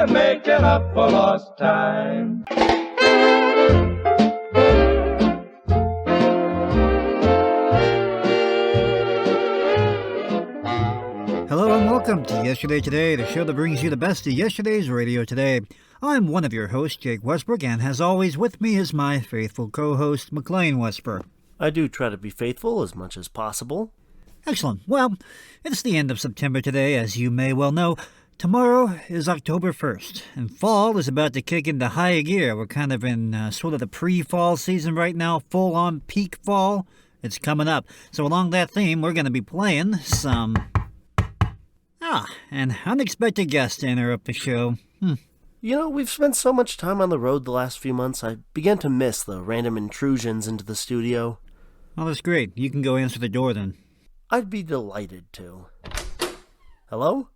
we're making up for lost time. Hello and welcome to Yesterday Today, the show that brings you the best of yesterday's radio today. I'm one of your hosts, Jake Westbrook, and as always with me is my faithful co-host, McLean Westbrook. I do try to be faithful as much as possible. Excellent. Well, it's the end of September today, as you may well know. Tomorrow is October 1st, and fall is about to kick into high gear. We're kind of in sort of the pre-fall season right now, full-on peak fall. It's coming up. So along that theme, we're going to be playing some... an unexpected guest to interrupt the show. You know, we've spent so much time on the road the last few months, I began to miss the random intrusions into the studio. Oh, that's great. You can go answer the door then. I'd be delighted to. Hello?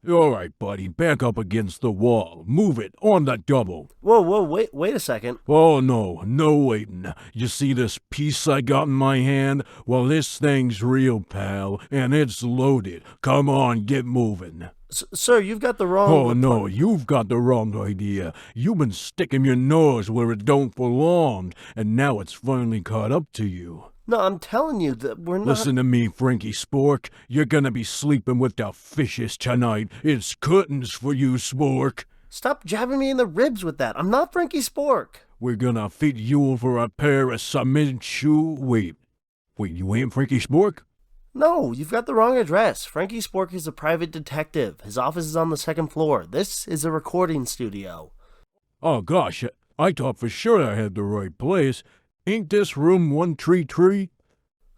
All right, buddy, back up against the wall. Move it, on the double. Whoa, wait a second. Oh, no waiting. You see this piece I got in my hand? Well, this thing's real, pal, and it's loaded. Come on, get moving. Sir, you've got the wrong... Oh, no, you've got the wrong idea. You've been sticking your nose where it don't belong, and now it's finally caught up to you. No, I'm telling you that we're not... Listen to me, Frankie Spork. You're gonna be sleeping with the fishes tonight. It's curtains for you, Spork. Stop jabbing me in the ribs with that. I'm not Frankie Spork. We're gonna fit you for a pair of cement shoe. Wait, you ain't Frankie Spork? No, you've got the wrong address. Frankie Spork is a private detective. His office is on the second floor. This is a recording studio. Oh, gosh, I thought for sure I had the right place. Ain't this room 133?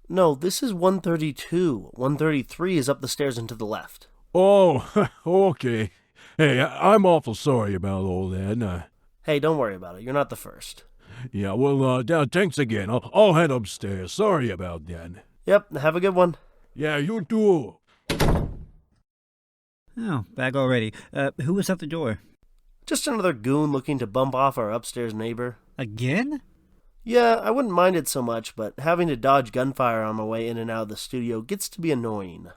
No, this is 132. 133 is up the stairs and to the left. Oh, okay. Hey, I'm awful sorry about all that. Hey, don't worry about it. You're not the first. Yeah, well, thanks again. I'll head upstairs. Sorry about that. Yep, have a good one. Yeah, you too. Oh, back already. Who was at the door? Just another goon looking to bump off our upstairs neighbor. Again? Yeah, I wouldn't mind it so much, but having to dodge gunfire on my way in and out of the studio gets to be annoying.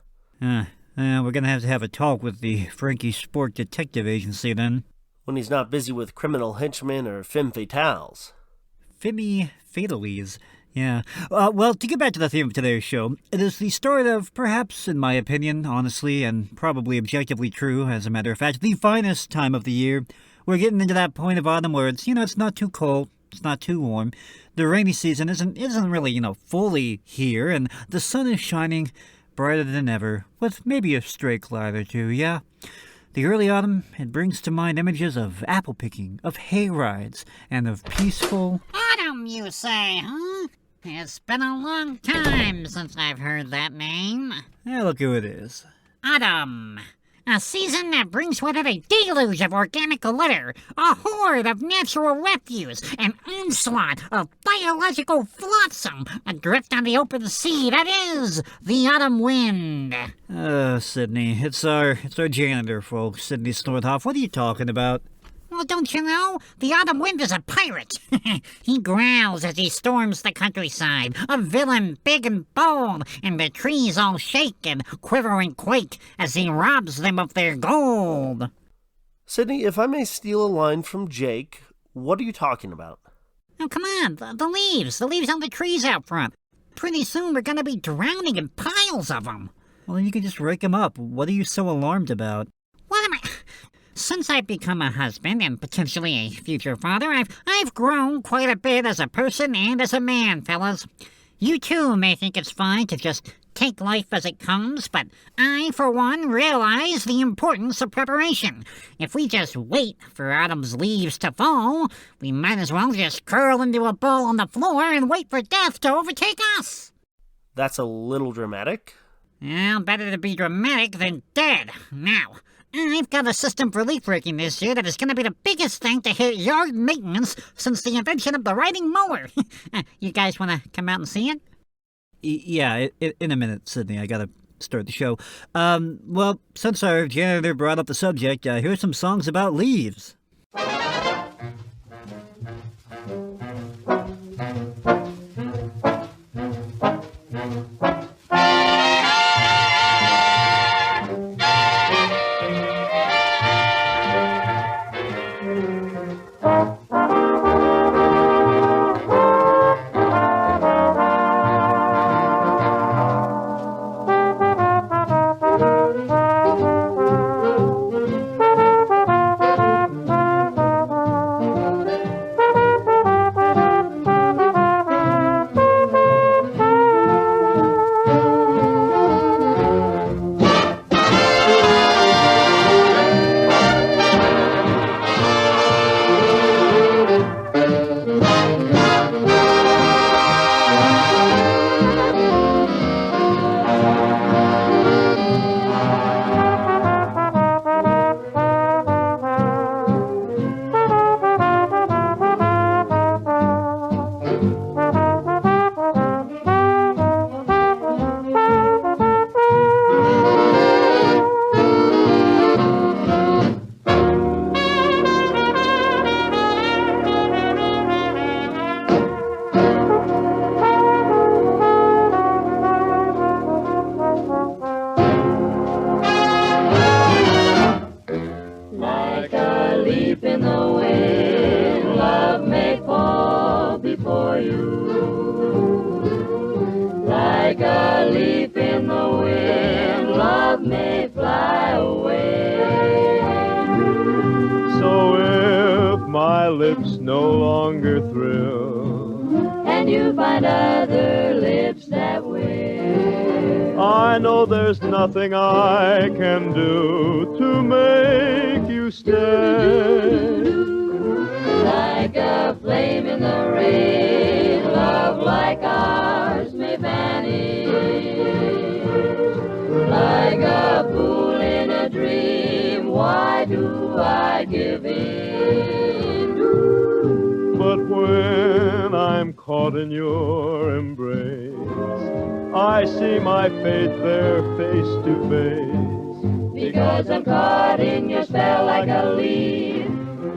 We're gonna have a talk with the Frankie Spork Detective Agency then. When he's not busy with criminal henchmen or femme fatales. Femme fatales. Yeah. Well, to get back to the theme of today's show, it is the start of, perhaps, in my opinion, honestly, and probably objectively true, as a matter of fact, the finest time of the year. We're getting into that point of autumn where it's not too cold, it's not too warm. The rainy season isn't really, fully here, and the sun is shining brighter than ever, with maybe a stray cloud or two, yeah? The early autumn, it brings to mind images of apple picking, of hay rides, and of peaceful... Autumn, you say, huh? It's been a long time since I've heard that name. Yeah, look who it is. Autumn. A season that brings with it a deluge of organic litter, a horde of natural refuse, an onslaught of biological flotsam, adrift on the open sea that is the autumn wind. Sydney, it's our janitor, folks, Sydney Snorthoff. What are you talking about? Well, don't you know? The autumn wind is a pirate. He growls as he storms the countryside, a villain big and bold, and the trees all shake and quiver and quake as he robs them of their gold. Sydney, if I may steal a line from Jake, what are you talking about? Oh, come on, the leaves on the trees out front. Pretty soon we're gonna be drowning in piles of them. Well, then you can just rake them up. What are you so alarmed about? What am I... Since I've become a husband and potentially a future father, I've grown quite a bit as a person and as a man, fellas. You too may think it's fine to just take life as it comes, but I, for one, realize the importance of preparation. If we just wait for autumn's leaves to fall, we might as well just curl into a ball on the floor and wait for death to overtake us. That's a little dramatic. Well, better to be dramatic than dead. Now, I've got a system for leaf raking this year that is going to be the biggest thing to hit yard maintenance since the invention of the riding mower. You guys want to come out and see it? Yeah, in a minute, Sydney. I gotta start the show. Well, since our janitor brought up the subject, here's some songs about leaves. lips no longer thrill, and you find other lips that will. I know there's nothing I can do to make you stay. Like a flame in the rain, love like ours may vanish. Like a fool in a dream, why do I give in? But when I'm caught in your embrace, I see my fate there face to face. Because I'm caught in your spell like a leaf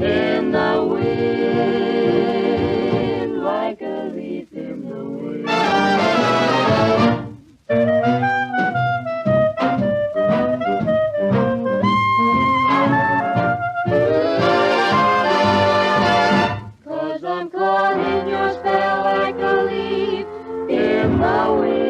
in the wind, like a leaf in the wind. 'Cause I'm caught in your spell like a leaf in the wind.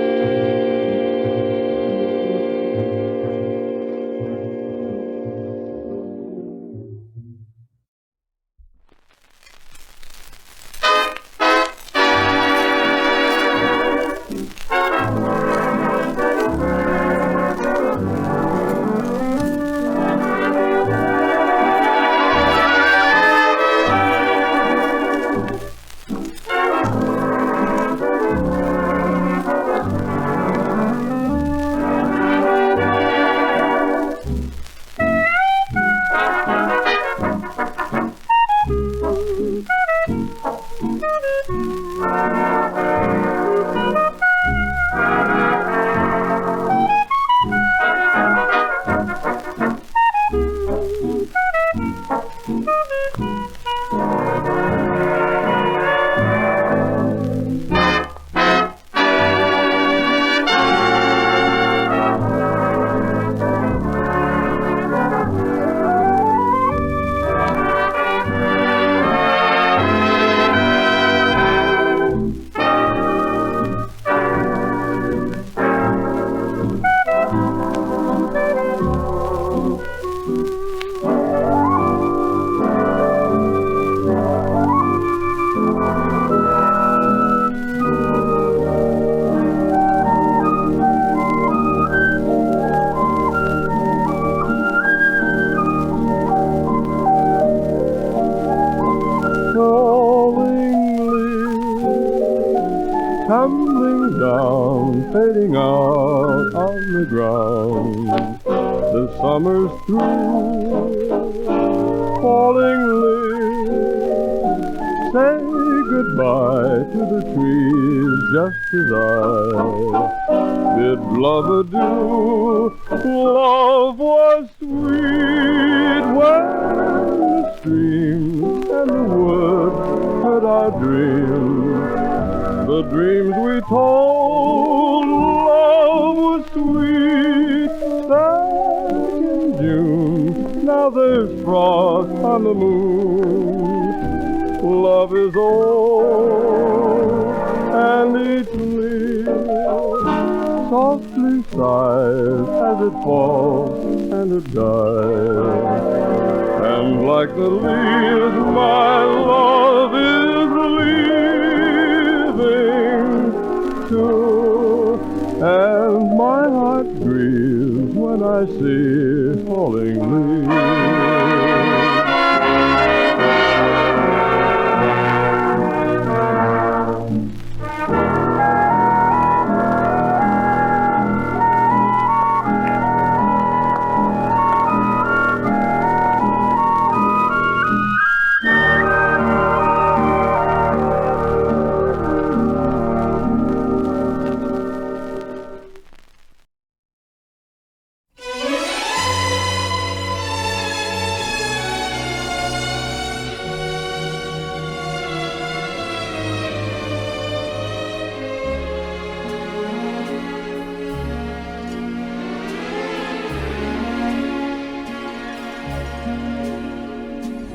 tumbling down, fading out on the ground. The summer's through, falling leaves say goodbye to the trees, just as I bid love adieu. Love was sweet when the streams and the woods heard our dreams. The dreams we told, love was sweet back in June. Now there's frost on the moon. Love is old, and each leaf softly sighs as it falls and it dies. And like the leaves, my love is leaving too. And my heart grieves when I see falling leaves.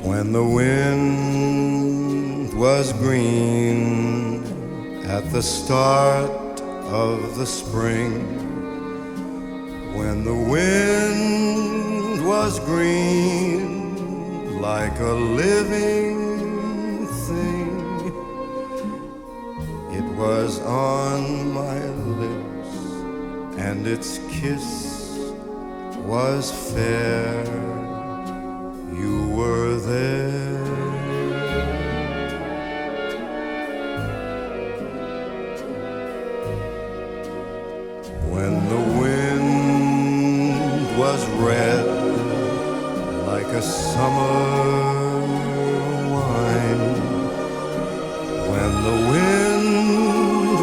When the wind was green at the start of the spring, when the wind was green like a living was on my lips, and its kiss was fair. You were there. When the wind was red like a summer wine, when the wind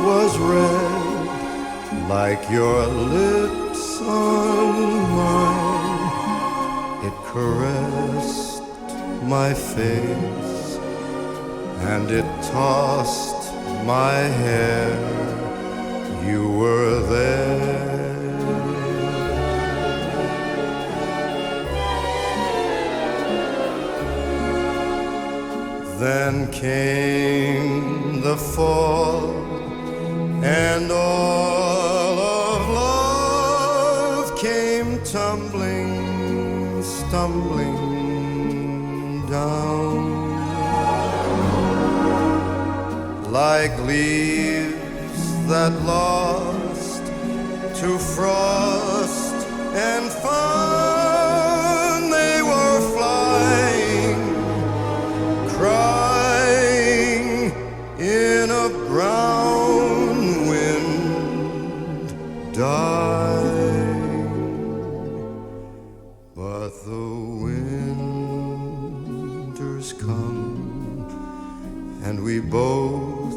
was red like your lips on mine, it caressed my face and it tossed my hair. You were there. Then came the fall, and all of love came tumbling, stumbling down like leaves that lost to frost and found they were flying, crying in a brown wind, dying. But the winter's come, and we both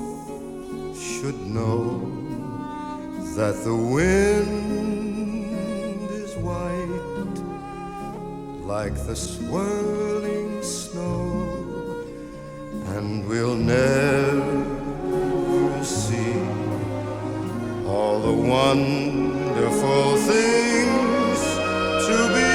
should know that the wind is white like the swirling snow, and we'll never see all the wonderful things to be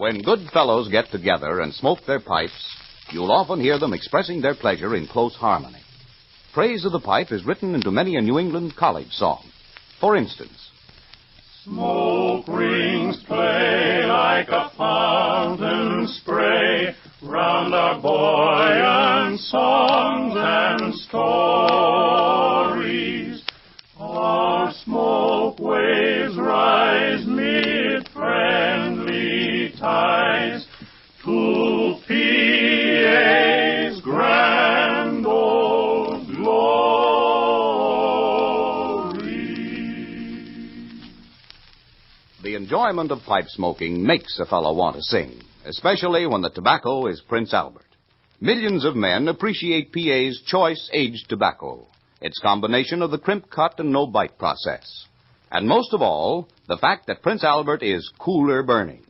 When good fellows get together and smoke their pipes, you'll often hear them expressing their pleasure in close harmony. Praise of the pipe is written into many a New England college song. For instance, smoke rings play like a fountain spray round our buoyant songs and stories. Our smoke waves rise mid friendly tides to PA's grand old glory. the enjoyment of pipe smoking makes a fellow want to sing, especially when the tobacco is Prince Albert. Millions of men appreciate PA's choice aged tobacco, its combination of the crimp cut and no bite process. And most of all, the fact that Prince Albert is cooler burning.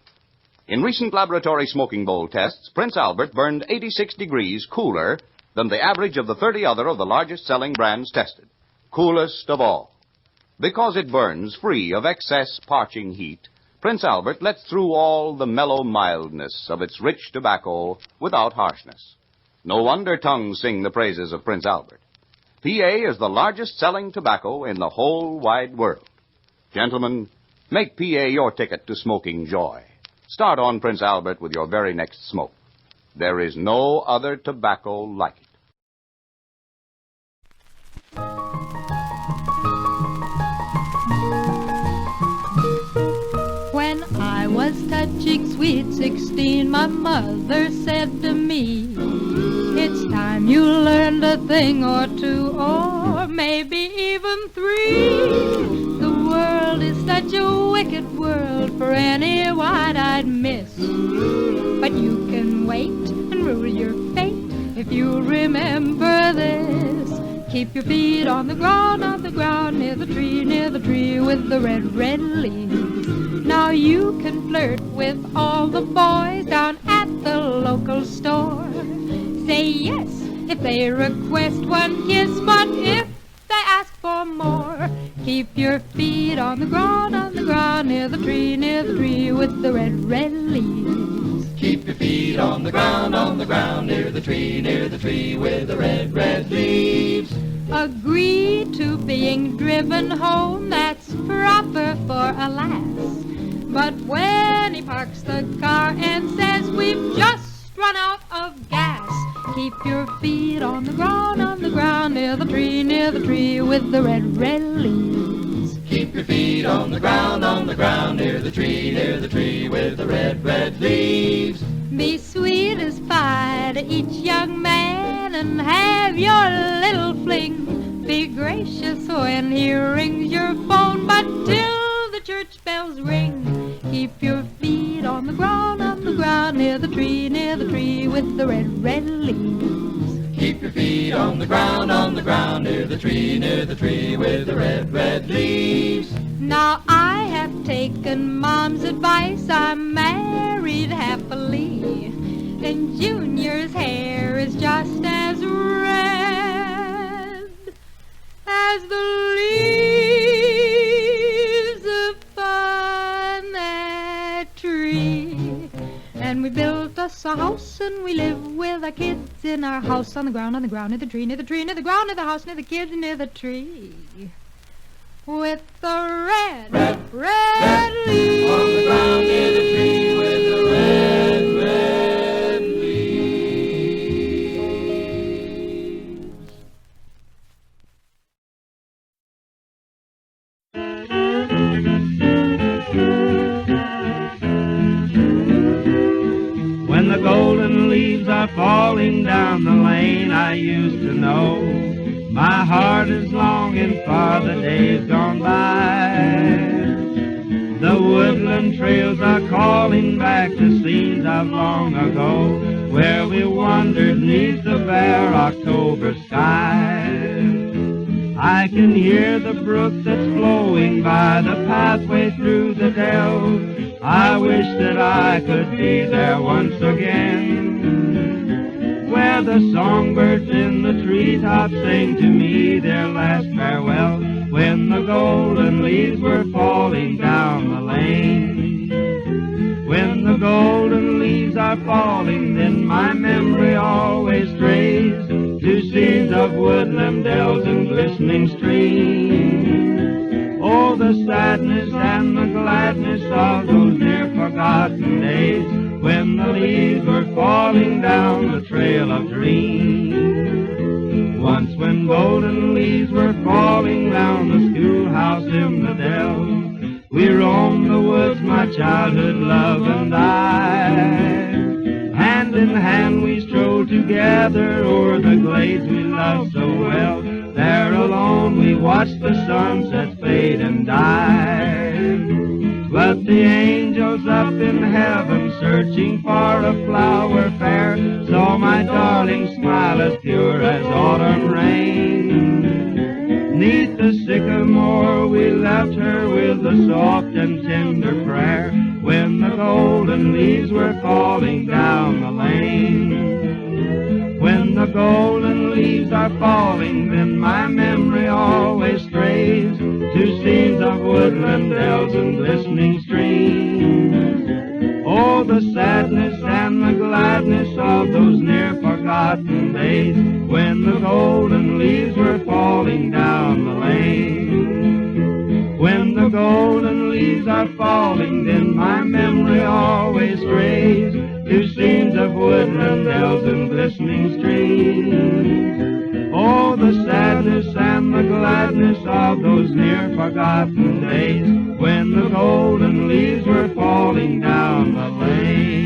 In recent laboratory smoking bowl tests, Prince Albert burned 86 degrees cooler than the average of the 30 other of the largest selling brands tested. Coolest of all. Because it burns free of excess parching heat, Prince Albert lets through all the mellow mildness of its rich tobacco without harshness. No wonder tongues sing the praises of Prince Albert. PA is the largest selling tobacco in the whole wide world. Gentlemen, make PA your ticket to smoking joy. Start on Prince Albert with your very next smoke. There is no other tobacco like it. When I was touching sweet 16, my mother said to me, it's time you learned a thing or two, or maybe even three. The world is such a wicked world for any wide-eyed miss. But you can wait and rule your fate if you remember this. Keep your feet on the ground, near the tree with the red, red leaves. Now you can flirt with all the boys down at the local store. Say yes if they request one kiss, but if they ask for more, keep your feet on the ground, near the tree with the red, red leaves. Keep your feet on the ground, near the tree with the red, red leaves. Agree to being driven home, that's proper for a lass. But when he parks the car and says we've just run out of gas, keep your feet on the ground, near the tree with the red, red leaves. Keep your feet on the ground, near the tree with the red, red leaves. Be sweet as pie to each young man and have your little fling. Be gracious when he rings your phone, but till the church bells ring, keep your feet on the ground, near the tree with the red, red leaves. Keep your feet on the ground, near the tree with the red, red leaves. Now I have taken Mom's advice, I'm married happily, and Junior's hair is just as red as the leaves upon that tree. And we built us a house and we live with our kids in our house on the ground, near the tree, near the ground, near the house, near the kids, near the tree. With the red, red leaves. On the ground near the tree with the red, red leaves. When the golden leaves are falling down the lane I used to know, my heart is longing for the days gone by. The woodland trails are calling back the scenes of long ago, where we wandered 'neath the bare October sky. I can hear the brook that's flowing by the pathway through the dell. I wish that I could be there once again, where the songbirds in the treetops sing to me their last farewell, when the golden leaves were falling down the lane. When the golden leaves are falling, then my memory always strays to scenes of woodland dells and glistening streams. Oh, the sadness and the gladness of those near forgotten days, when the leaves were falling down the trail of dreams. Once when golden leaves were falling round the schoolhouse in the dell, we roamed the woods, my childhood love and I. Hand in hand we strolled together o'er the glades we loved so well. There alone we watched the sunsets fade and die. But the angels up in heaven searching for a flower fair saw my darling smile as pure as autumn rain. 'Neath the sycamore we left her with a soft and tender prayer, when the golden leaves were falling down the lane. When the golden leaves are falling, then my memory always strays to scenes of woodland dells and glistening streams. Oh, the sadness and the gladness of those near forgotten days, when the golden leaves were falling down the lane. When the golden leaves are falling, then my memory always strays to scenes of woodland dells and glistening streams. Oh, the sadness and the gladness of those near forgotten days, when the golden leaves were falling down the lane.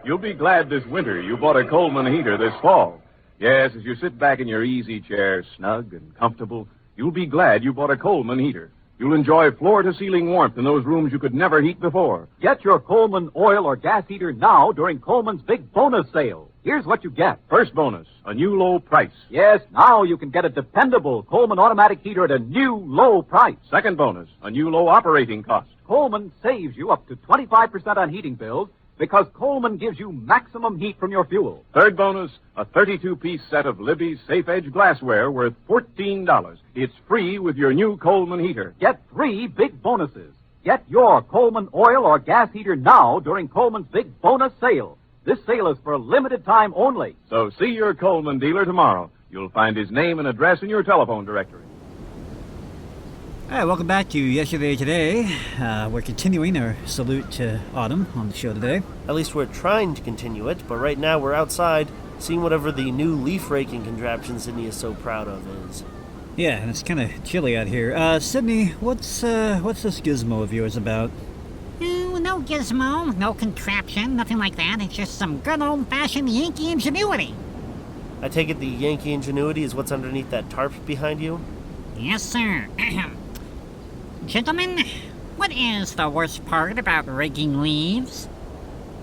You'll be glad this winter you bought a Coleman heater this fall. Yes, as you sit back in your easy chair, snug and comfortable, you'll be glad you bought a Coleman heater. You'll enjoy floor-to-ceiling warmth in those rooms you could never heat before. Get your Coleman oil or gas heater now during Coleman's big bonus sale. Here's what you get. First bonus, a new low price. Yes, now you can get a dependable Coleman automatic heater at a new low price. Second bonus, a new low operating cost. Coleman saves you up to 25% on heating bills because Coleman gives you maximum heat from your fuel. Third bonus, a 32-piece set of Libby's Safe Edge glassware worth $14. It's free with your new Coleman heater. Get 3 big bonuses. Get your Coleman oil or gas heater now during Coleman's big bonus sale. This sale is for a limited time only. So see your Coleman dealer tomorrow. You'll find his name and address in your telephone directory. All right, welcome back to Yesterday Today. We're continuing our salute to autumn on the show today. At least we're trying to continue it, but right now we're outside seeing whatever the new leaf raking contraption Sydney is so proud of is. Yeah, and it's kind of chilly out here. Sydney, what's this gizmo of yours about? No gizmo, no contraption, nothing like that. It's just some good old-fashioned Yankee ingenuity. I take it the Yankee ingenuity is what's underneath that tarp behind you? Yes, sir. Gentlemen, what is the worst part about raking leaves?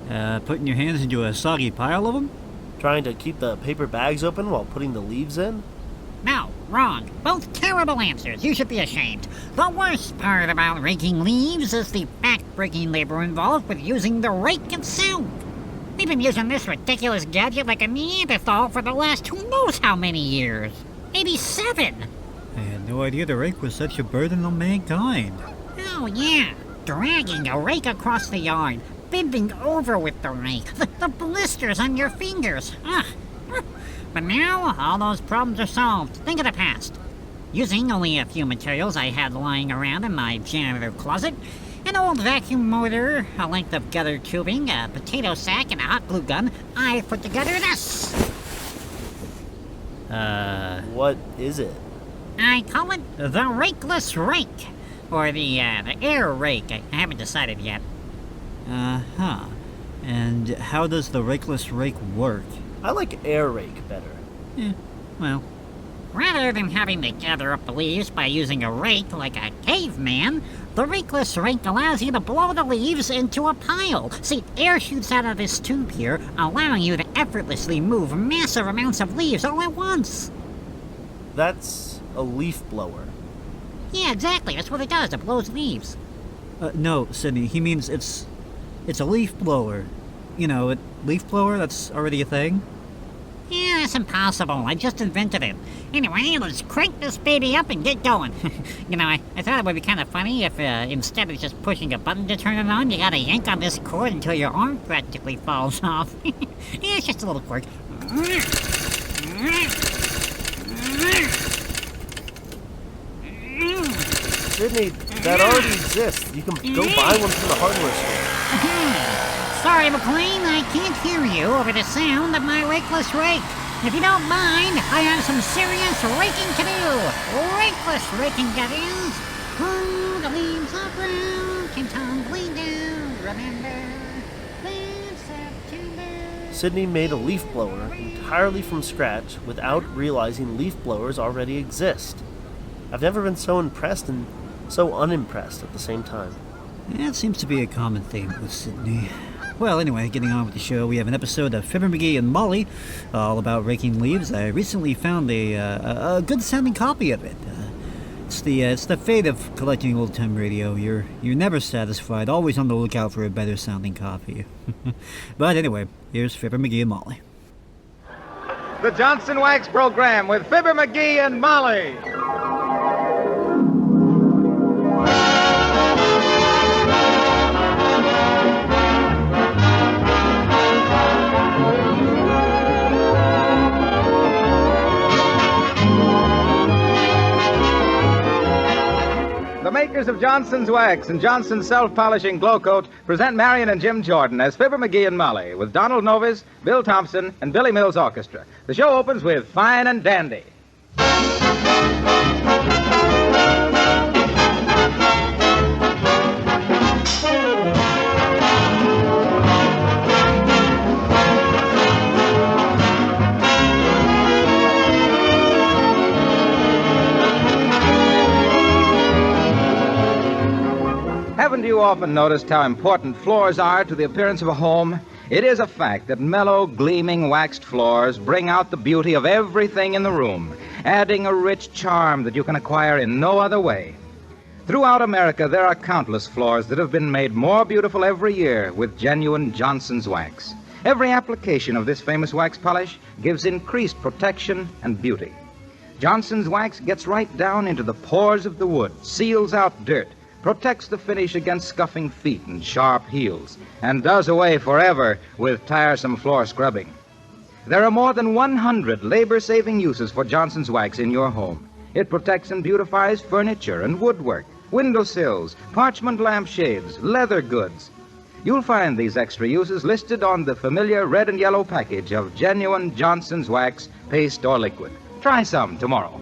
Putting your hands into a soggy pile of them? Trying to keep the paper bags open while putting the leaves in? No, wrong. Both terrible answers. You should be ashamed. The worst part about raking leaves is the back-breaking labor involved with using the rake itself. We've been using this ridiculous gadget like a Neanderthal for the last who knows how many years. 87! I had no idea the rake was such a burden on mankind. Oh, yeah. Dragging a rake across the yard. Bending over with the rake. The blisters on your fingers. Ugh. But now, all those problems are solved. Think of the past. Using only a few materials I had lying around in my janitor closet, an old vacuum motor, a length of gutter tubing, a potato sack, and a hot glue gun, I put together this. What is it? I call it the rakeless rake. Or the air rake. I haven't decided yet. Uh-huh. And how does the rakeless rake work? I like air rake better. Well. Rather than having to gather up the leaves by using a rake like a caveman, the rakeless rake allows you to blow the leaves into a pile. See, air shoots out of this tube here, allowing you to effortlessly move massive amounts of leaves all at once. That's a leaf blower. Yeah, exactly. That's what it does. It blows leaves. No, Sydney. He means it's a leaf blower. You know, a leaf blower, that's already a thing? Yeah, that's impossible. I just invented it. Anyway, let's crank this baby up and get going. You know, I thought it would be kind of funny if instead of just pushing a button to turn it on, you gotta yank on this cord until your arm practically falls off. Yeah, it's just a little quirk. Sydney, that already exists. You can go buy one from the hardware store. Sorry, McLean, I can't hear you over the sound of my rakeless rake. If you don't mind, I have some serious raking to do. Rakeless raking, that is. Oh, the leaves are brown, can tumbling down. Remember, then September. Sydney made a leaf blower entirely from scratch without realizing leaf blowers already exist. I've never been so impressed and so unimpressed at the same time. Yeah, it seems to be a common theme with Sydney. Well, anyway, getting on with the show, we have an episode of Fibber McGee and Molly, all about raking leaves. I recently found a good-sounding copy of it. It's the fate of collecting old-time radio. You're never satisfied, always on the lookout for a better-sounding copy. But anyway, here's Fibber McGee and Molly. The Johnson Wax Program with Fibber McGee and Molly. The makers of Johnson's Wax and Johnson's Self-Polishing Glow Coat present Marion and Jim Jordan as Fibber McGee and Molly with Donald Novis, Bill Thompson, and Billy Mills Orchestra. The show opens with Fine and Dandy. often noticed how important floors are to the appearance of a home? It is a fact that mellow, gleaming waxed floors bring out the beauty of everything in the room, adding a rich charm that you can acquire in no other way. Throughout America, there are countless floors that have been made more beautiful every year with genuine Johnson's wax. Every application of this famous wax polish gives increased protection and beauty. Johnson's wax gets right down into the pores of the wood, seals out dirt, protects the finish against scuffing feet and sharp heels, and does away forever with tiresome floor scrubbing. There are more than 100 labor-saving uses for Johnson's wax in your home. It protects and beautifies furniture and woodwork, windowsills, parchment lampshades, leather goods. You'll find these extra uses listed on the familiar red and yellow package of genuine Johnson's wax, paste or liquid. Try some tomorrow.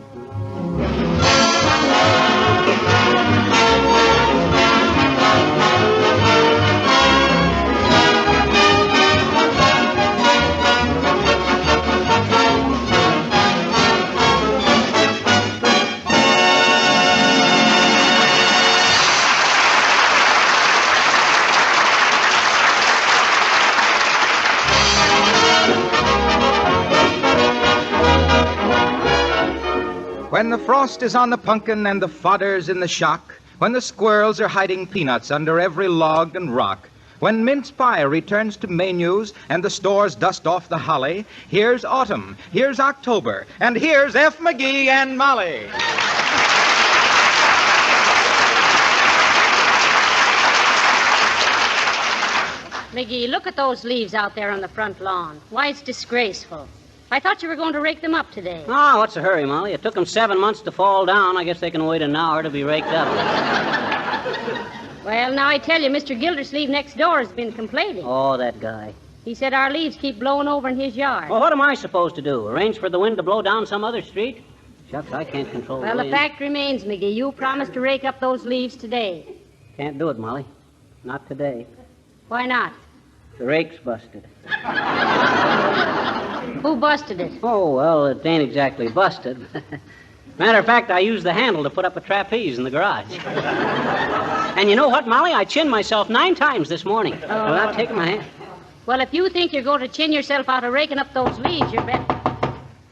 When the frost is on the pumpkin and the fodder's in the shock, when the squirrels are hiding peanuts under every log and rock, when mince pie returns to menus and the stores dust off the holly, here's autumn, here's October, and here's F. McGee and Molly. McGee, look at those leaves out there on the front lawn. Why, it's disgraceful. I thought you were going to rake them up today. Oh, what's the hurry, Molly? It took them 7 months to fall down. I guess they can wait an hour to be raked up. Well, now I tell you, Mr. Gildersleeve next door has been complaining. Oh, that guy. He said our leaves keep blowing over in his yard. Well, what am I supposed to do? Arrange for the wind to blow down some other street? Shucks, I can't control Well, the the wind. fact remains, McGee, you promised to rake up those leaves today. Can't do it, Molly. Not today. Why not? The rake's busted. Who busted it? Oh, well, it ain't exactly busted. Matter of fact, I used the handle to put up a trapeze in the garage. And you know what, Molly? I chinned myself 9 times this morning without taking my hand. Well, if you think you're going to chin yourself out of raking up those leaves, you're better.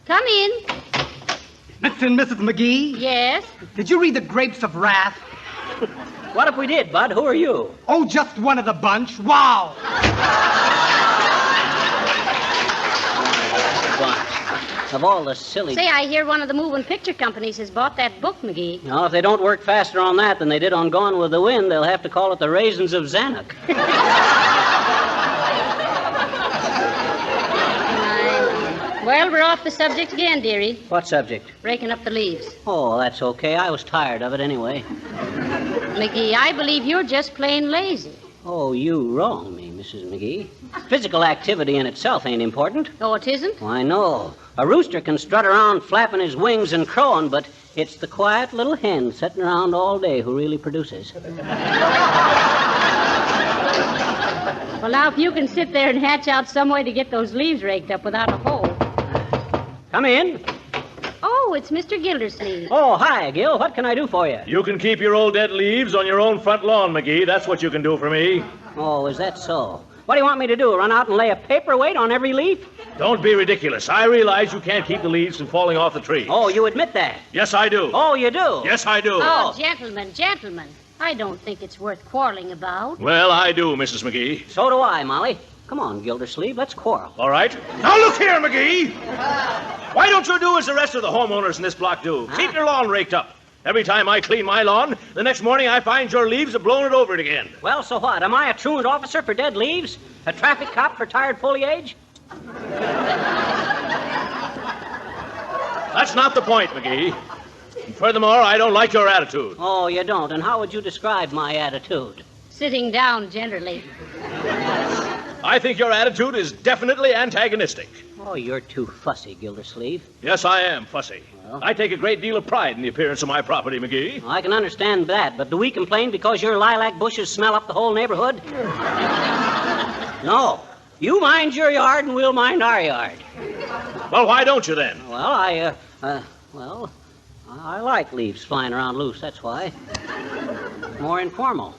Come in. Mr. and Mrs. McGee? Yes? Did you read The Grapes of Wrath? What if we did, Bud? Who are you? Oh, just one of the bunch. Wow! Of all the silly... Say, I hear one of the moving picture companies has bought that book, McGee. Now, if they don't work faster on that than they did on Gone with the Wind, they'll have to call it The Raisins of Zanuck. Well, we're off the subject again, dearie. What subject? Raking up the leaves. Oh, that's okay. I was tired of it anyway. McGee, I believe you're just plain lazy. Oh, you wrong me, Mrs. McGee. Physical activity in itself ain't important. Oh, it isn't? Why, no. A rooster can strut around flapping his wings and crowing, but it's the quiet little hen sitting around all day who really produces. Well, now, if you can sit there and hatch out some way to get those leaves raked up without a hole. Come in. Oh, it's Mr. Gildersleeve. Oh, hi, Gil. What can I do for you? You can keep your old dead leaves on your own front lawn, McGee. That's what you can do for me. Oh, is that so? What do you want me to do, run out and lay a paperweight on every leaf? Don't be ridiculous. I realize you can't keep the leaves from falling off the tree. Oh, you admit that? Yes, I do. Oh, you do? Yes, I do. Oh, gentlemen. I don't think it's worth quarreling about. Well, I do, Mrs. McGee. So do I, Molly. Come on, Gildersleeve, let's quarrel. All right. Now look here, McGee. Why don't you do as the rest of the homeowners in this block do? Keep your lawn raked up. Every time I clean my lawn, the next morning I find your leaves have blown it over it again. Well, so what? Am I a truant officer for dead leaves? A traffic cop for tired foliage? That's not the point, McGee. And furthermore, I don't like your attitude. Oh, you don't? And how would you describe my attitude? Sitting down, generally. I think your attitude is definitely antagonistic. Oh, you're too fussy, Gildersleeve. Yes, I am fussy. Well, I take a great deal of pride in the appearance of my property, McGee. I can understand that, but do we complain because your lilac bushes smell up the whole neighborhood? No. You mind your yard and we'll mind our yard. Well, why don't you then? Well, I like leaves flying around loose, that's why. More informal.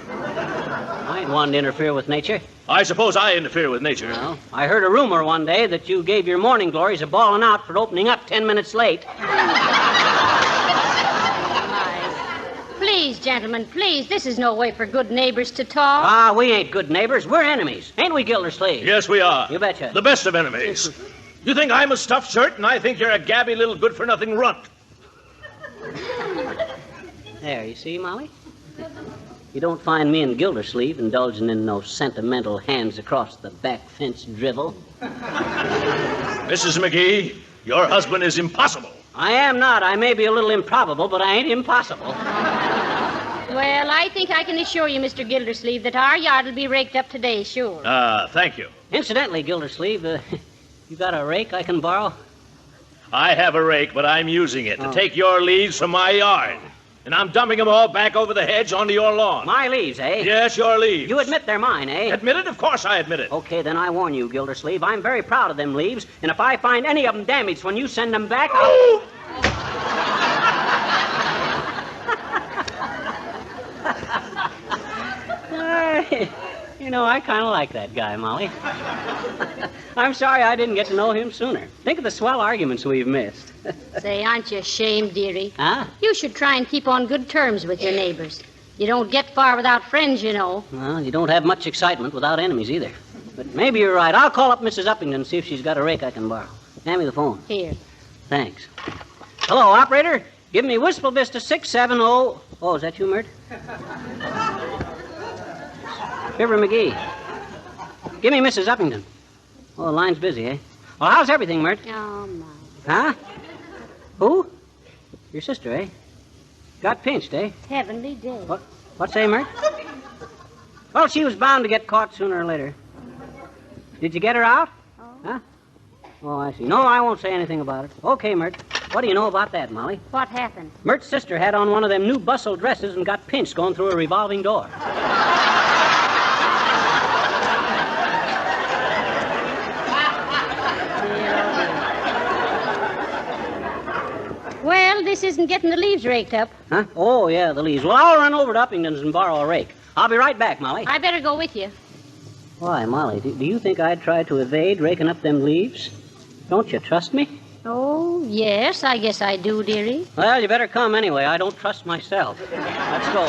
I ain't one to interfere with nature. I suppose I interfere with nature. Well, I heard a rumor one day that you gave your morning glories a bawling out for opening up 10 minutes late. Please, gentlemen, please. This is no way for good neighbors to talk. Ah, we ain't good neighbors. We're enemies. Ain't we, Gildersleeve? Yes, we are. You betcha. The best of enemies. You think I'm a stuffed shirt, and I think you're a gabby little good-for-nothing runt. There, you see, Molly? You don't find me and Gildersleeve indulging in no sentimental hands across the back fence drivel. Mrs. McGee, your husband is impossible. I am not. I may be a little improbable, but I ain't impossible. Well, I think I can assure you, Mr. Gildersleeve, that our yard will be raked up today, sure. Thank you. Incidentally, Gildersleeve, you got a rake I can borrow? I have a rake, but I'm using it to take your leaves from my yard. And I'm dumping them all back over the hedge onto your lawn. My leaves, eh? Yes, your leaves. You admit they're mine, eh? Admit it? Of course I admit it. Okay, then I warn you, Gildersleeve. I'm very proud of them leaves, and if I find any of them damaged when you send them back, I'll... You know, I kind of like that guy, Molly. I'm sorry I didn't get to know him sooner. Think of the swell arguments we've missed. Say, aren't you ashamed, dearie? Huh? You should try and keep on good terms with your neighbors. You don't get far without friends, you know. Well, you don't have much excitement without enemies either. But maybe you're right. I'll call up Mrs. Uppington and see if she's got a rake I can borrow. Hand me the phone. Here. Thanks. Hello, operator. Give me Wistful Vista 670... Oh, is that you, Mert? Fibber McGee. Give me Mrs. Uppington. Oh, the line's busy, eh? Well, how's everything, Mert? Oh, my. Huh? Who? Your sister, eh? Got pinched, eh? Heavenly day. What's say, Mert? Well, she was bound to get caught sooner or later. Did you get her out? Oh. Huh? Oh, I see. No, I won't say anything about it. Okay, Mert. What do you know about that, Molly? What happened? Mert's sister had on one of them new bustle dresses and got pinched going through a revolving door. Well, this isn't getting the leaves raked up. Huh? Oh, yeah, the leaves. Well, I'll run over to Uppington's and borrow a rake. I'll be right back, Molly. I better go with you. Why, Molly, do you think I'd try to evade raking up them leaves? Don't you trust me? Oh, yes, I guess I do, dearie. Well, you better come anyway. I don't trust myself. Let's go.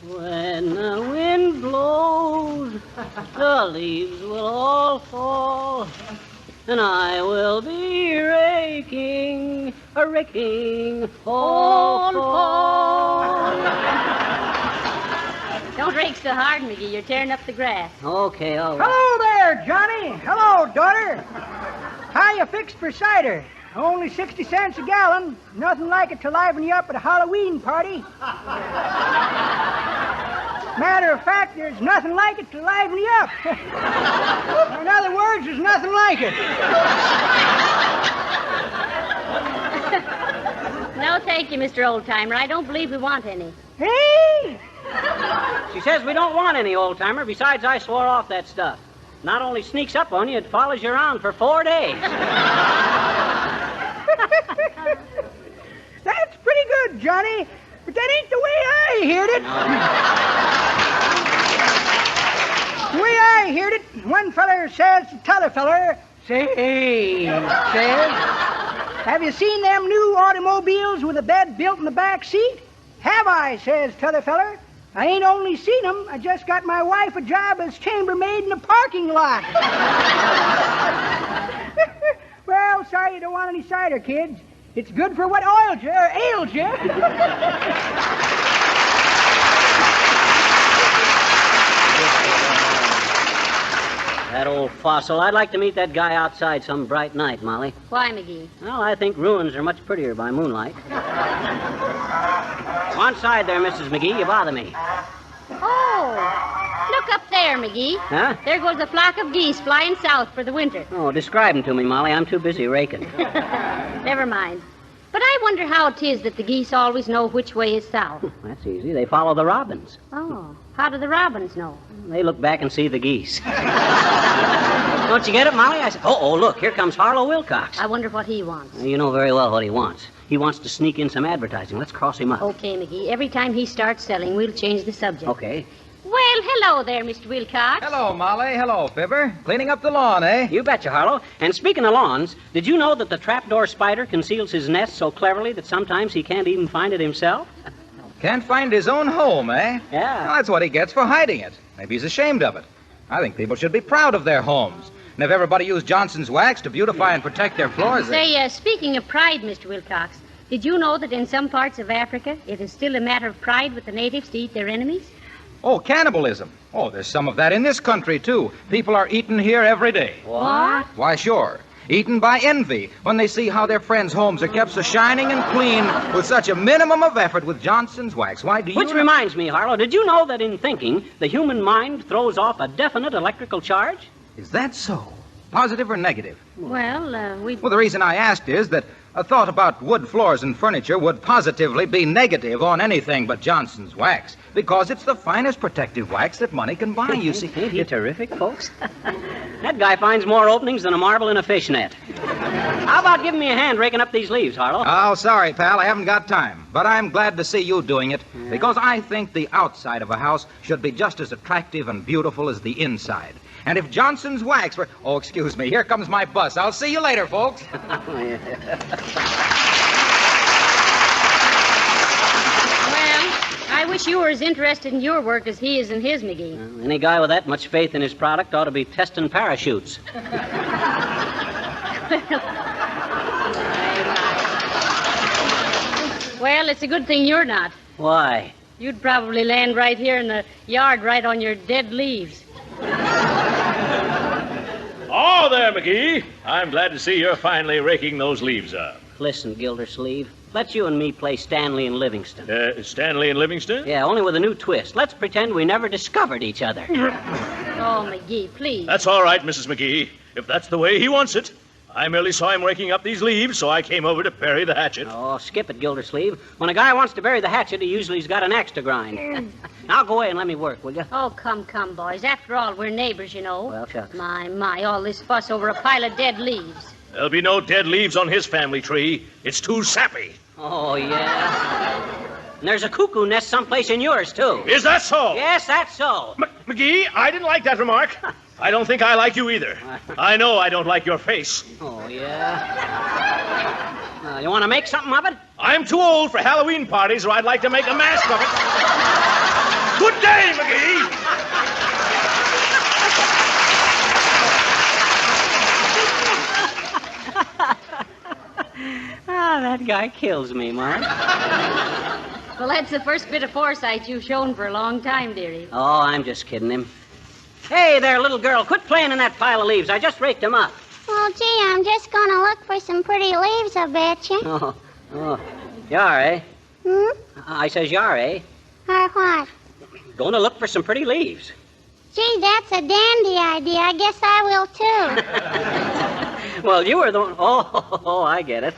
When the wind blows, the leaves will all fall, and I will be raking, all fall. Don't rake so hard, McGee. You're tearing up the grass. Okay, all right. Hello there, Johnny. Hello, daughter. How you fixed for cider? only 60 cents a gallon. Nothing like it to liven you up at a Halloween party. Matter of fact, there's nothing like it to liven you up. In other words, there's nothing like it. No, thank you, Mr. Oldtimer. I don't believe we want any. Hey! She says we don't want any, old-timer. Besides, I swore off that stuff. Not only sneaks up on you, it follows you around for 4 days. That's pretty good, Johnny. But that ain't the way I heard it. The way I heard it, one feller says to t'other feller, says, have you seen them new automobiles with a bed built in the back seat? Have I, says t'other feller. I ain't only seen them, I just got my wife a job as chambermaid in a parking lot. Well, sorry you don't want any cider, kids. It's good for what ails you. That old fossil. I'd like to meet that guy outside some bright night, Molly. Why, McGee? Well, I think ruins are much prettier by moonlight. One side there, Mrs. McGee. You bother me. Oh, look up there, McGee. Huh? There goes a flock of geese flying south for the winter. Oh, describe them to me, Molly. I'm too busy raking. Never mind. But I wonder how it is that the geese always know which way is south. That's easy. They follow the robins. Oh, how do the robins know? They look back and see the geese. Don't you get it, Molly? I said, oh, look, here comes Harlow Wilcox. I wonder what he wants. You know very well what he wants. He wants to sneak in some advertising. Let's cross him up. Okay, McGee. Every time he starts selling, we'll change the subject. Okay. Well, hello there, Mr. Wilcox. Hello, Molly. Hello, Fibber. Cleaning up the lawn, eh? You betcha, Harlow. And speaking of lawns, did you know that the trapdoor spider conceals his nest so cleverly that sometimes he can't even find it himself? Can't find his own home, eh? Yeah. Well, that's what he gets for hiding it. Maybe he's ashamed of it. I think people should be proud of their homes. And if everybody used Johnson's wax to beautify and protect their floors... Say, speaking of pride, Mr. Wilcox, did you know that in some parts of Africa, it is still a matter of pride with the natives to eat their enemies? Oh, cannibalism. Oh, there's some of that in this country, too. People are eaten here every day. What? Why, sure. Eaten by envy when they see how their friends' homes are kept so shining and clean with such a minimum of effort with Johnson's wax. Why do you... Which reminds me, Harlow, did you know that in thinking, the human mind throws off a definite electrical charge? Is that so? Positive or negative? Well, Well, the reason I asked is that a thought about wood floors and furniture would positively be negative on anything but Johnson's wax, because it's the finest protective wax that money can buy, you see. Ain't he terrific, folks? That guy finds more openings than a marble in a fishnet. How about giving me a hand raking up these leaves, Harlow? Oh, sorry, pal, I haven't got time. But I'm glad to see you doing it, because I think the outside of a house should be just as attractive and beautiful as the inside. And if Johnson's wax were... Oh, excuse me, here comes my bus. I'll see you later, folks. I wish you were as interested in your work as he is in his, McGee. Any guy with that much faith in his product ought to be testing parachutes. Well, it's a good thing you're not. Why? You'd probably land right here in the yard right on your dead leaves. Oh, there, McGee. I'm glad to see you're finally raking those leaves up. Listen, Gildersleeve, let's you and me play Stanley and Livingston. Stanley and Livingston? Yeah, only with a new twist. Let's pretend we never discovered each other. Oh, McGee, please. That's all right, Mrs. McGee, if that's the way he wants it. I merely saw him raking up these leaves, so I came over to bury the hatchet. Oh, skip it, Gildersleeve. When a guy wants to bury the hatchet, he usually's got an axe to grind. Now go away and let me work, will you? Oh, come, boys. After all, we're neighbors, you know. Well, shucks. My, all this fuss over a pile of dead leaves. There'll be no dead leaves on his family tree. It's too sappy. Oh, yeah. And there's a cuckoo nest someplace in yours, too. Is that so? Yes, that's so. McGee, I didn't like that remark. I don't think I like you either. I know I don't like your face. Oh, yeah? You want to make something of it? I'm too old for Halloween parties, or I'd like to make a mask of it. Good day, McGee! That guy kills me, Mark. Well, that's the first bit of foresight you've shown for a long time, dearie. Oh, I'm just kidding him. Hey there, little girl, quit playing in that pile of leaves. I just raked them up. Well, gee, I'm just going to look for some pretty leaves, I bet you. Oh. Yar, eh? I says yar, eh? Or what? Going to look for some pretty leaves. Gee, that's a dandy idea. I guess I will, too. Well, you were the one... Oh, I get it.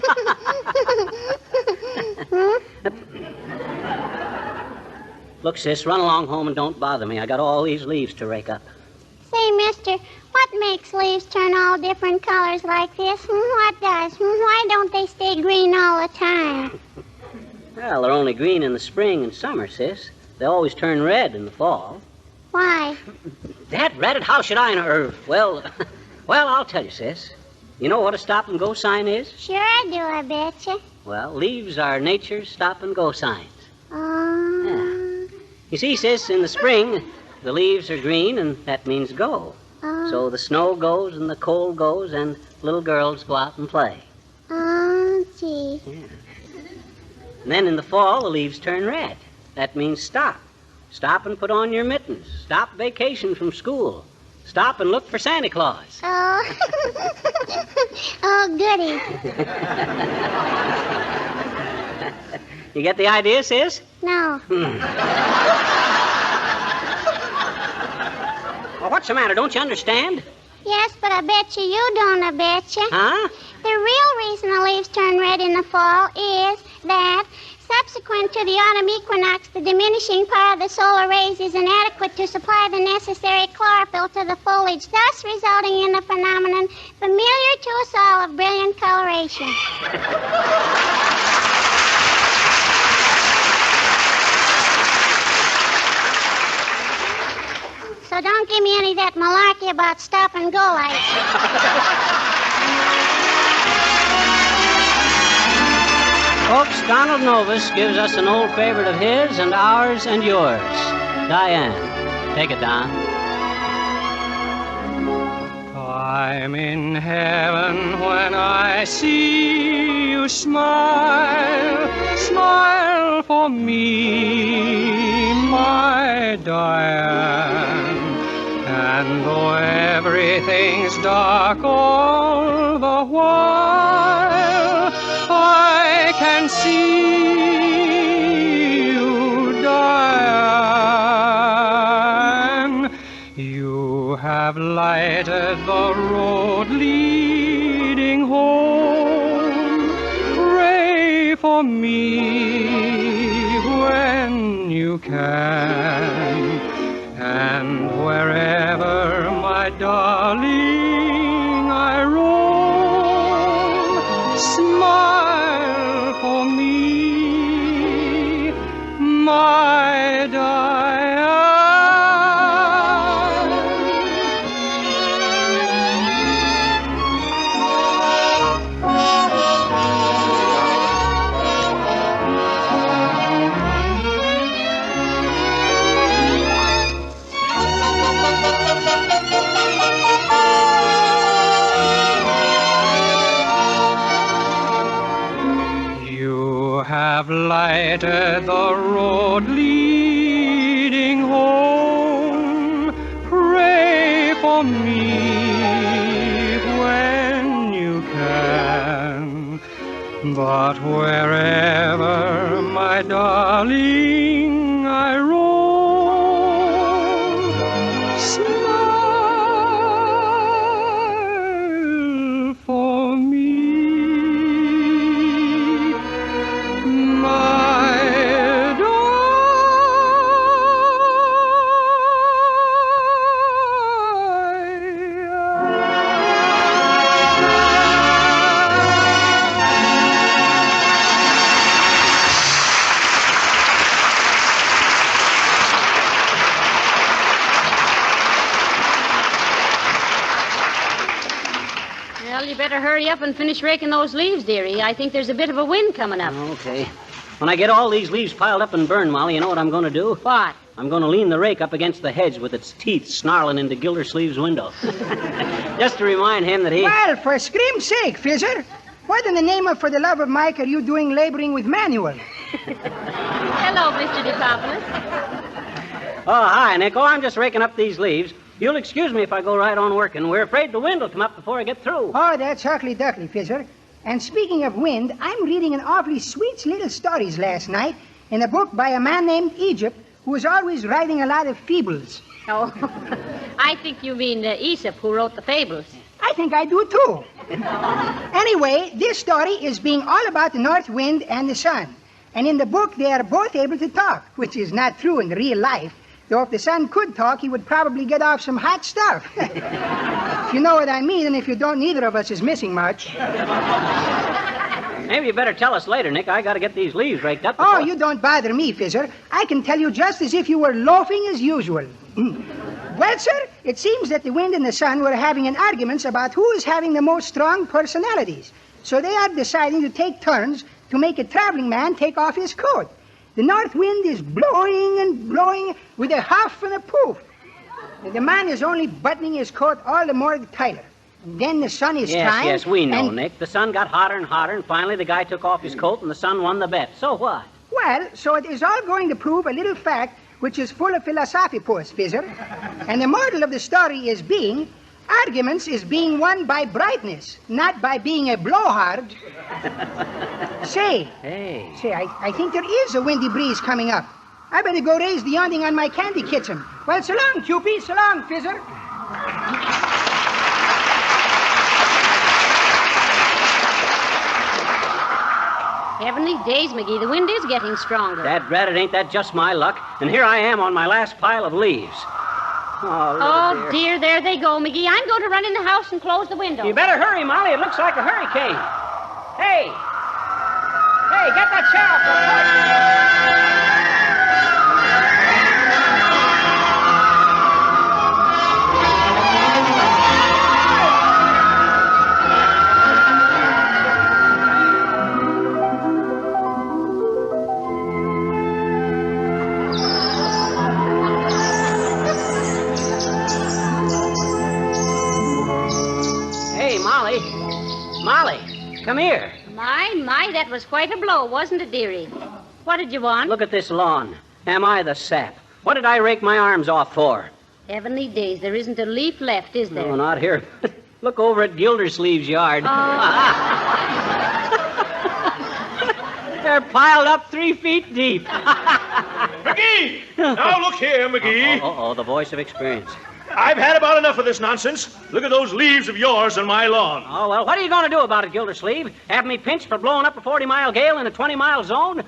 Look, sis, run along home and don't bother me. I got all these leaves to rake up. Say, mister, what makes leaves turn all different colors like this? What does? Why don't they stay green all the time? Well, they're only green in the spring and summer, sis. They always turn red in the fall. Why? That ratted, how should I know? Well, I'll tell you, sis. You know what a stop-and-go sign is? Sure I do, I bet you. Well, leaves are nature's stop-and-go signs. Oh. Yeah. You see, sis, in the spring, the leaves are green, and that means go. So the snow goes and the cold goes, and little girls go out and play. Oh, gee. Yeah. And then in the fall, the leaves turn red. That means stop. Stop and put on your mittens. Stop vacation from school. Stop and look for Santa Claus. Oh. Oh, goody. You get the idea, sis? No. Well, what's the matter? Don't you understand? Yes, but I bet you don't, I bet you. Huh? The real reason the leaves turn red in the fall is that subsequent to the autumn equinox, the diminishing power of the solar rays is inadequate to supply the necessary chlorophyll to the foliage, thus resulting in the phenomenon familiar to us all of brilliant coloration. So don't give me any of that malarkey about stop and go lights. Folks, Donald Novus gives us an old favorite of his and ours and yours. Diane, take it, Don. I'm in heaven when I see you smile, smile for me, my Diane. And though everything's dark all the while, I can see you, Diane. You have lighted the road leading home. Pray for me when you can. And wherever, my darling, I roam, smile for me, my Diane. Have lighted the road leading home. Pray for me when you can. But wherever, my darling, I roam, smile for me. Well, you better hurry up and finish raking those leaves, dearie. I think there's a bit of a wind coming up. Okay. When I get all these leaves piled up and burned, Molly, you know what I'm going to do? What? I'm going to lean the rake up against the hedge with its teeth snarling into Gildersleeve's window. Just to remind him that he... Well, for scream's sake, Fizzer, what in the name of for the love of Mike are you doing laboring with Manuel? Hello, Mr. DePopulis. Oh, hi, Nick. Oh, I'm just raking up these leaves. You'll excuse me if I go right on working. We're afraid the wind will come up before I get through. Oh, that's huckly duckly, Fizzer. And speaking of wind, I'm reading an awfully sweet little stories last night in a book by a man named Egypt who was always writing a lot of feebles. Oh, I think you mean Aesop, who wrote the fables. I think I do, too. Anyway, this story is being all about the north wind and the sun. And in the book, they are both able to talk, which is not true in real life. Though if the sun could talk, he would probably get off some hot stuff. If you know what I mean, and if you don't, neither of us is missing much. Maybe you better tell us later, Nick. I got to get these leaves raked up. Oh, you don't bother me, Fizzer. I can tell you just as if you were loafing as usual. Well, sir, it seems that the wind and the sun were having an argument about who is having the most strong personalities. So they are deciding to take turns to make a traveling man take off his coat. The north wind is blowing and blowing with a huff and a poof. The man is only buttoning his coat all the more tighter. And then the sun is trying. Yes, we know, Nick. The sun got hotter and hotter, and finally the guy took off his coat, and the sun won the bet. So what? Well, so it is all going to prove a little fact which is full of philosophy, Fizzer. And the moral of the story is arguments is being won by brightness, not by being a blowhard. Say, I think there is a windy breeze coming up. I better go raise the awning on my candy kitchen. Well, so long, Cupie. So long, Fizzer. Heavenly days, McGee, the wind is getting stronger. Dad dreaded, ain't that just my luck? And here I am on my last pile of leaves. Oh, dear, there they go, McGee. I'm going to run in the house and close the window. You better hurry, Molly. It looks like a hurricane. Hey, get that sheriff. Molly, come here. My, that was quite a blow, wasn't it, dearie? What did you want? Look at this lawn. Am I the sap? What did I rake my arms off for? Heavenly days, there isn't a leaf left, is there? No, not here. Look over at Gildersleeve's yard. They're piled up 3 feet deep. McGee! Now look here, McGee. Oh, the voice of experience. I've had about enough of this nonsense. Look at those leaves of yours on my lawn. Oh, well, what are you going to do about it, Gildersleeve? Have me pinched for blowing up a 40-mile gale in a 20-mile zone?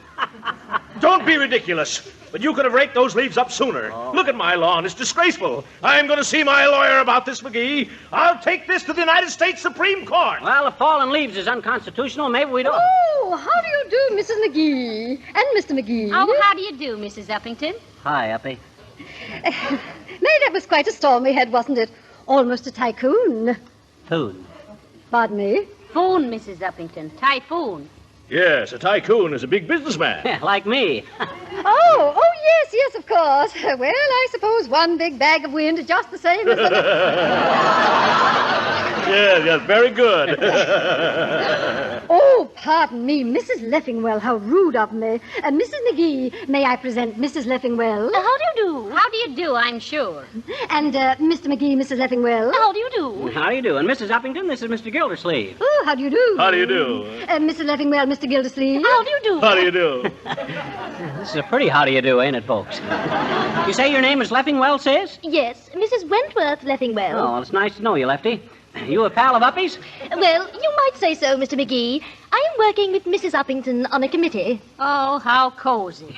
Don't be ridiculous. But you could have raked those leaves up sooner. Look at my lawn. It's disgraceful. I'm going to see my lawyer about this, McGee. I'll take this to the United States Supreme Court. Well, if falling leaves is unconstitutional, maybe we don't. Oh, how do you do, Mrs. McGee? And Mr. McGee? Oh, how do you do, Mrs. Uppington? Hi, Uppy. May, that was quite a storm we had, wasn't it? Almost a tycoon. Typhoon. Pardon me? Typhoon, Mrs. Uppington. Typhoon. Yes, a tycoon is a big businessman. Yeah, like me. Oh, yes, of course. Well, I suppose one big bag of wind is just the same as Yes, very good. Oh, pardon me, Mrs. Leffingwell, how rude of me. Mrs. McGee, may I present Mrs. Leffingwell? How do you do? How do you do, I'm sure. And Mr. McGee, Mrs. Leffingwell? How do you do? How do you do? And Mrs. Uppington, this is Mr. Gildersleeve. Oh, how do you do? How do you do? Mr. Leffingwell, Mr. Gildersleeve? How do you do? How do you do? This is a pretty how do you do, ain't it, folks? You say your name is Leffingwell, sis? Yes, Mrs. Wentworth Leffingwell. Oh, well, it's nice to know you, Lefty. You a pal of Uppy's? Well, you might say so, Mr. McGee. I am working with Mrs. Uppington on a committee. Oh, how cozy.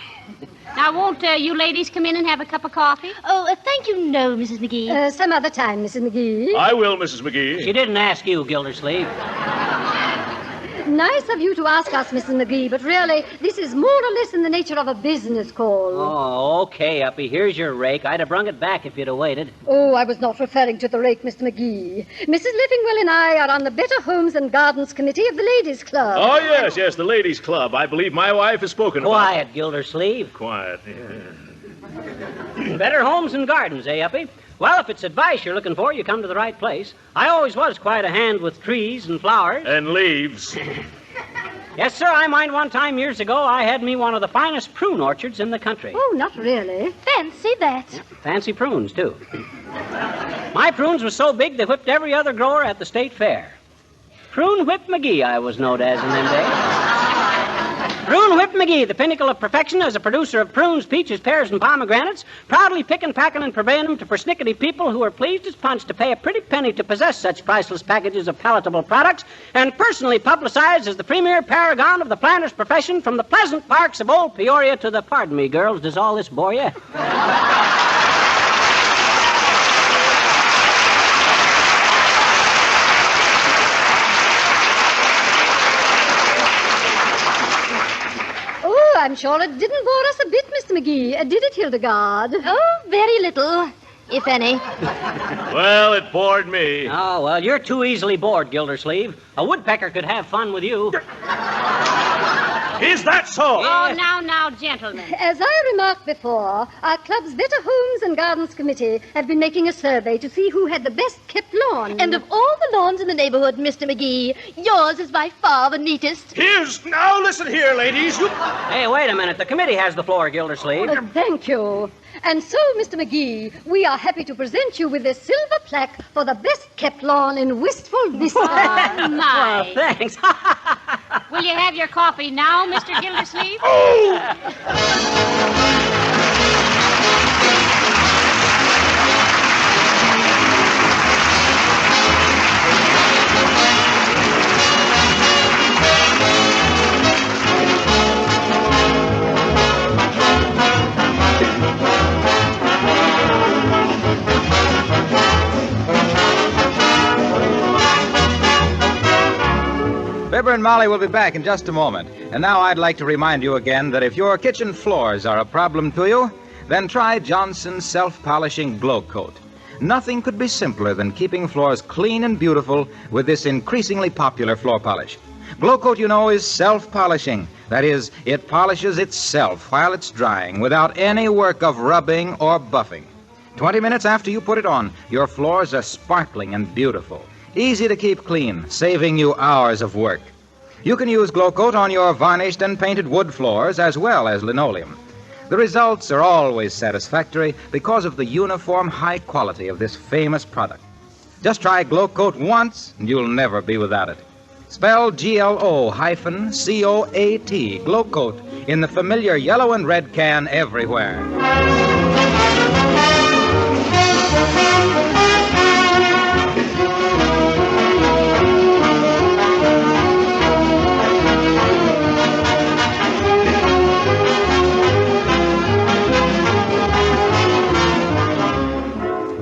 Now, won't you ladies come in and have a cup of coffee? Oh, thank you, no, Mrs. McGee. Some other time, Mrs. McGee. I will, Mrs. McGee. She didn't ask you, Gildersleeve. Nice of you to ask us, Mrs. McGee, but really, this is more or less in the nature of a business call. Oh, okay, Uppy. Here's your rake. I'd have brung it back if you'd have waited. Oh, I was not referring to the rake, Mr. McGee. Mrs. Leffingwell and I are on the Better Homes and Gardens Committee of the Ladies' Club. Oh, yes, the Ladies' Club. I believe my wife has spoken about it. Quiet, Gildersleeve. Quiet, yeah. Better Homes and Gardens, eh, Uppy? Well, if it's advice you're looking for, you come to the right place. I always was quite a hand with trees and flowers. And leaves. Yes, sir, I mind one time years ago I had me one of the finest prune orchards in the country. Oh, not really. Fancy that. Fancy prunes, too. My prunes were so big they whipped every other grower at the state fair. Prune Whip McGee, I was known as in them days. Prune Whip McGee, the pinnacle of perfection as a producer of prunes, peaches, pears, and pomegranates, proudly picking, packing, and purveying them to persnickety people who are pleased as punch to pay a pretty penny to possess such priceless packages of palatable products, and personally publicized as the premier paragon of the planter's profession from the pleasant parks of old Peoria to the... Pardon me, girls, does all this bore you? I'm sure it didn't bore us a bit, Mr. McGee. Did it, Hildegard? Oh, very little, if any. Well, it bored me. Oh, well, you're too easily bored, Gildersleeve. A woodpecker could have fun with you. Is that so? Oh, now, gentlemen. As I remarked before, our club's Better Homes and Gardens Committee have been making a survey to see who had the best kept lawn. And of all the lawns in the neighborhood, Mr. McGee, yours is by far the neatest. Now listen here, ladies. Hey, wait a minute. The committee has the floor, Gildersleeve. Thank you. And so, Mr. McGee, we are happy to present you with this silver plaque for the best kept lawn in Wistful Vista. Oh, my. Well, thanks. Will you have your coffee now, Mr. Gildersleeve? Fibber and Molly will be back in just a moment. And now I'd like to remind you again that if your kitchen floors are a problem to you, then try Johnson's self-polishing glow coat. Nothing could be simpler than keeping floors clean and beautiful with this increasingly popular floor polish. Glow coat, you know, is self-polishing. That is, it polishes itself while it's drying without any work of rubbing or buffing. 20 minutes after you put it on, your floors are sparkling and beautiful. Easy to keep clean, saving you hours of work. You can use Glow Coat on your varnished and painted wood floors as well as linoleum. The results are always satisfactory because of the uniform high quality of this famous product. Just try Glow Coat once and you'll never be without it. Spell GLO-COAT, Glow Coat, in the familiar yellow and red can everywhere.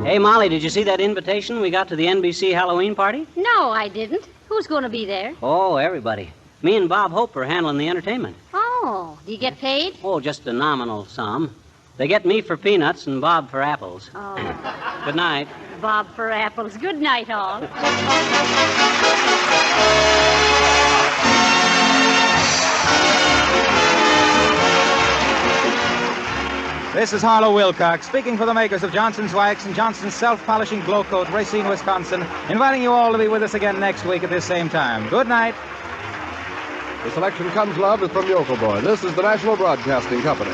Hey, Molly, did you see that invitation we got to the NBC Halloween party? No, I didn't. Who's going to be there? Oh, everybody. Me and Bob Hope are handling the entertainment. Oh, do you get paid? Oh, just a nominal sum. They get me for peanuts and Bob for apples. Oh. Good night. Bob for apples. Good night, all. This is Harlow Wilcox, speaking for the makers of Johnson's Wax and Johnson's Self-Polishing Glow Coat, Racine, Wisconsin, inviting you all to be with us again next week at this same time. Good night. The selection comes, love, is from Yoko Boy. This is the National Broadcasting Company.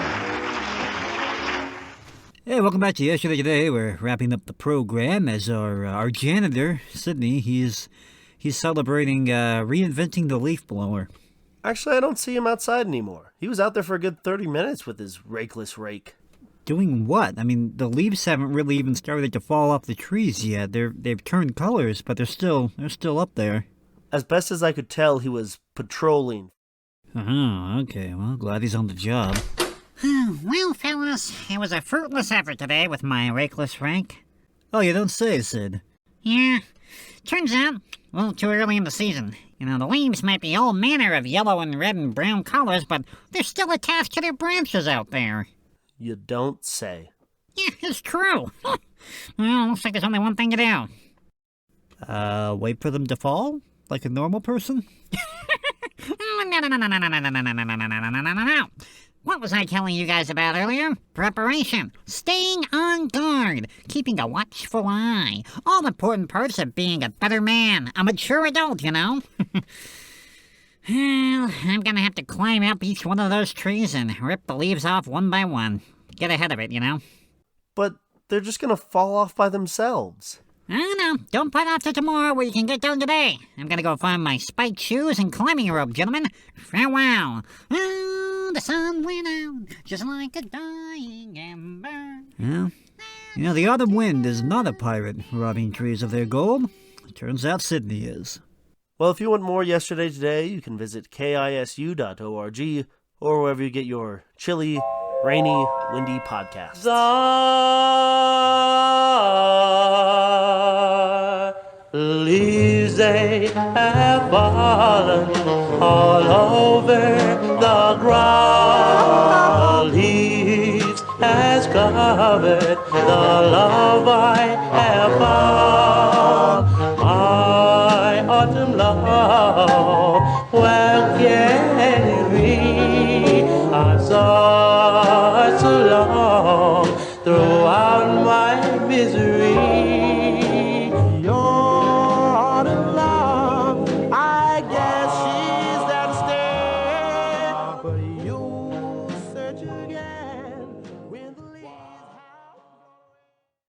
Hey, welcome back to Yesterday Today. We're wrapping up the program as our janitor, Sidney, he's celebrating reinventing the leaf blower. Actually, I don't see him outside anymore. He was out there for a good 30 minutes with his rakeless rake. Doing what? I mean, the leaves haven't really even started to fall off the trees yet. They've turned colors, but they're still up there. As best as I could tell, he was patrolling. Oh, okay. Well, glad he's on the job. Well, fellas, it was a fruitless effort today with my rakeless rake. Oh, you don't say, Sid. Yeah. Turns out, a little too early in the season. You know, the leaves might be all manner of yellow and red and brown colors, but they're still attached to their branches out there. You don't say. Yeah, it's true. Well, looks like there's only one thing to do. Wait for them to fall? Like a normal person? No. What was I telling you guys about earlier? Preparation. Staying on guard. Keeping a watchful eye. All important parts of being a better man. A mature adult, you know. Well, I'm gonna have to climb up each one of those trees and rip the leaves off one by one. Get ahead of it, you know? But they're just gonna fall off by themselves. I don't know. Don't put off till tomorrow where you can get done today. I'm gonna go find my spiked shoes and climbing rope, gentlemen. Farewell. Oh, the sun went out just like a dying ember. Yeah. You know, the autumn wind is not a pirate robbing trees of their gold. Turns out Sydney is. Well, if you want more Yesterday Today, you can visit KISU.org or wherever you get your chilly, rainy, windy podcasts. Leaves they have fallen all over the ground. Leaves has covered the love I have found. My autumn love, where can you be? I sought so long throughout my misery.